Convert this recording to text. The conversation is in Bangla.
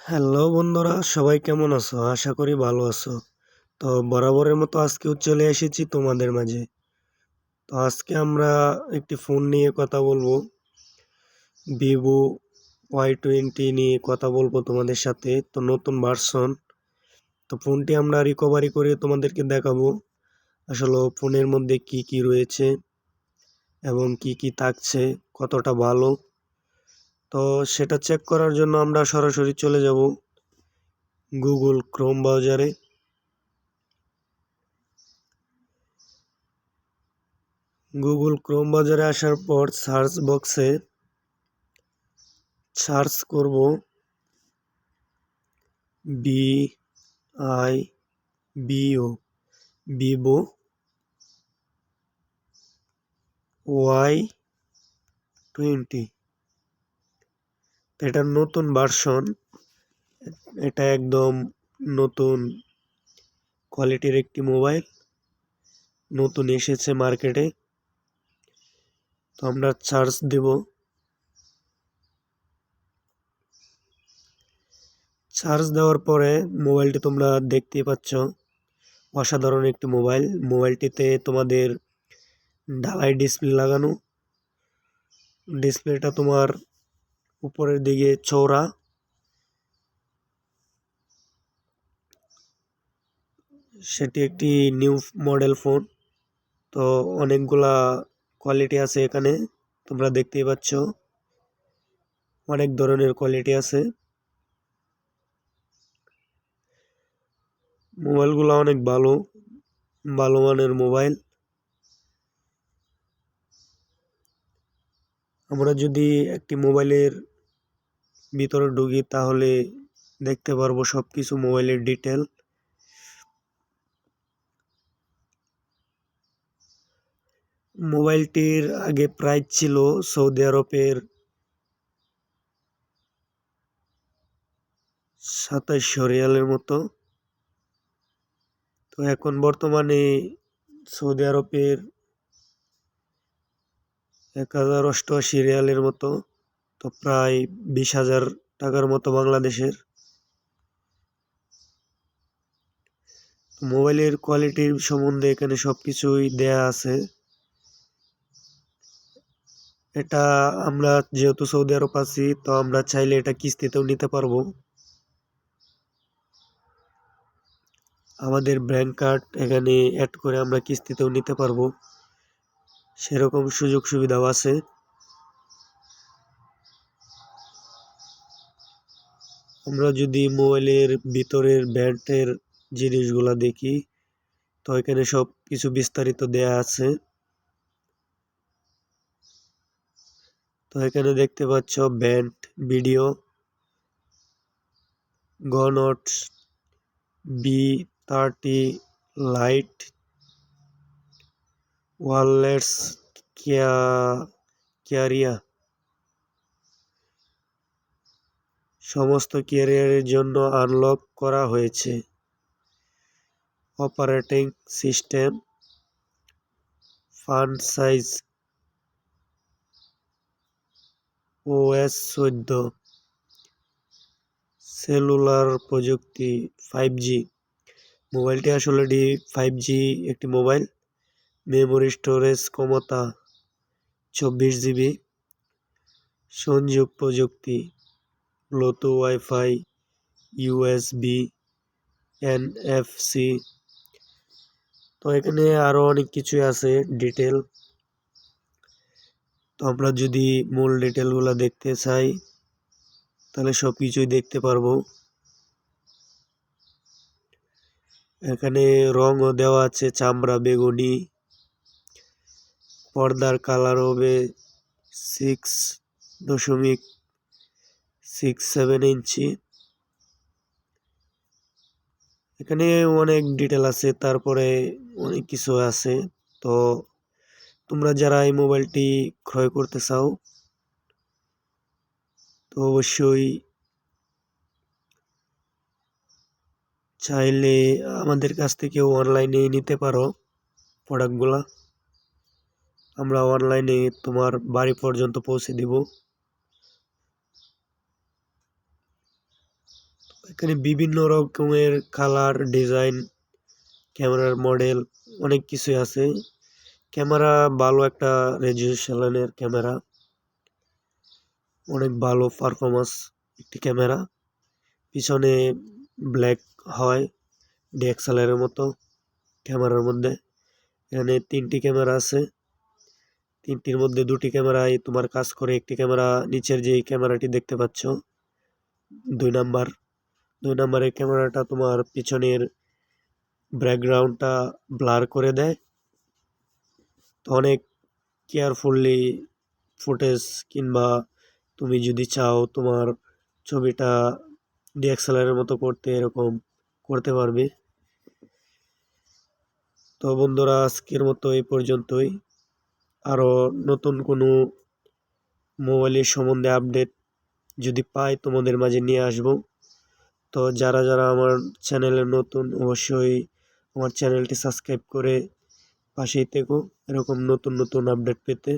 হ্যালো বন্ধুরা, সবাই কেমন আছো? আশা করি ভালো আছো। তো বরাবরের মতো আজকেও চলে এসেছি তোমাদের মাঝে। তো আজকে আমরা একটি ফোন নিয়ে কথা বলবো। ভিভো Y20 নিয়ে কথা বলবো তোমাদের সাথে। তো নতুন ভার্সন। তো ফোনটি আমরা রিকভারি করে তোমাদেরকে দেখাবো। আসলে ফোনের মধ্যে কি কি রয়েছে এবং কি কি থাকছে, কতটা ভালো। তো সেটা চেক করার জন্য আমরা সরাসরি চলে যাব গুগল ক্রোম ব্রাউজারে। গুগল ক্রোম ব্রাউজারে আসার পর সার্চ বক্সে সার্চ করব B I bio Vivo Y20। এটা নতুন ভার্সন, এটা একদম নতুন কোয়ালিটির একটি মোবাইল, নতুন এসেছে মার্কেটে। তো আমরা সার্চ দেব। সার্চ দেওয়ার পরে মোবাইলটি তোমরা দেখতেই পাচ্ছ, অসাধারণ একটি মোবাইল। মোবাইলটিতে তোমাদের ঢালাই ডিসপ্লে লাগানো, ডিসপ্লেটা তোমার উপরের দিকে চওড়া। সেটি একটি নিউ মডেল ফোন। তো অনেকগুলা কোয়ালিটি আছে এখানে, তোমরা দেখতেই পাচ্ছ, অনেক ধরনের কোয়ালিটি আছে। মোবাইলগুলো অনেক ভালো, ভালো মানের মোবাইল। আমরা যদি একটি মোবাইলের ভিতরে ঢুকি তাহলে দেখতে পারবো সবকিছু, মোবাইলের ডিটেল। মোবাইলটির আগে প্রাইস ছিল সৌদি আরবের 2700 রিয়ালের মতো। তো এখন বর্তমানে সৌদি আরবের 1088 রিয়ালের মতো। তো প্রায় 20,000 টাকার মতো বাংলাদেশের। মোবাইলের কোয়ালিটির সম্বন্ধে এখানে সবকিছুই দেয়া আছে। এটা আমরা যেহেতু সৌদি আরব আছি, তো আমরা চাইলে এটা কিস্তিতেও নিতে পারবো। আমাদের ব্যাংক কার্ড এখানে অ্যাড করে আমরা কিস্তিতেও নিতে পারবো, সেরকম সুযোগ সুবিধাও আছে। আমরা যদি মোবাইলের ভিতরের ব্যান্ডের জিনিসগুলা দেখি, তো এখানে সব কিছু বিস্তারিত দেয়া আছে। তো এখানে দেখতে পাচ্ছ ব্যান্ড, ভিডিও, গনটস, B30 লাইট, ওয়ারলেস ক্যারিয়া। সমস্ত ক্যারিয়ারের জন্য আনলক করা হয়েছে। Operating system, font size OS 14, cellular প্রযুক্তি 5G। মোবাইলটি আসলে 5G একটি মোবাইল। মেমোরি স্টোরেজ ক্ষমতা 24 GB। সংযোগ প্রযুক্তি ব্লুটুথ, ওয়াইফাই, USB, NFC। তো এখানে আরো অনেক কিছুই আছে ডিটেল। তো আমরা যদি মূল ডিটেলগুলো দেখতে চাই তাহলে সব কিছুই দেখতে পারবো। এখানে রঙও দেওয়া আছে, চামড়া বেগুনি। পর্দার কালার হবে 6.67 ইঞ্চি। এখানে অনেক ডিটেল আছে, তারপরে অনেক কিছু আছে। তো তোমরা যারা এই মোবাইলটি ক্রয় করতে চাও, তো অবশ্যই চাইলে আমাদের কাছ থেকেও অনলাইনে নিতে পারো প্রোডাক্টগুলা। আমরা অনলাইনে তোমার বাড়ি পর্যন্ত পৌঁছে দিব। এখানে বিভিন্ন রকমের কালার, ডিজাইন, ক্যামেরার মডেল অনেক কিছুই আছে। ক্যামেরা ভালো একটা রেজুলেশনের ক্যামেরা, অনেক ভালো পারফরমেন্স একটি ক্যামেরা। পিছনে ব্ল্যাক হয় ডিএক্সএলআর এর মতো ক্যামেরার মধ্যে। এখানে 3টি ক্যামেরা আছে, 3টির মধ্যে 2টি ক্যামেরায় তোমার কাজ করে। একটি ক্যামেরা নিচের যে ক্যামেরাটি দেখতে পাচ্ছ 2 নাম্বার, 2 নাম্বারের ক্যামেরাটা তোমার পিছনের ব্যাকগ্রাউন্ডটা ব্লার করে দেয়। তো অনেক কেয়ারফুললি ফুটেজ কিংবা তুমি যদি চাও তোমার ছবিটা ডিএক্সএলআর এর মতো করতে, এরকম করতে পারবে। তো বন্ধুরা, আজকের মতো এই পর্যন্তই। আরও নতুন কোনো মোবাইলের সম্বন্ধে আপডেট যদি পাই তোমাদের মাঝে নিয়ে আসব। তো যারা যারা আমার চ্যানেলে নতুন, অবশ্যই আমার চ্যানেলটি সাবস্ক্রাইব করে পাশেই থেকো এরকম নতুন নতুন আপডেট পেতে।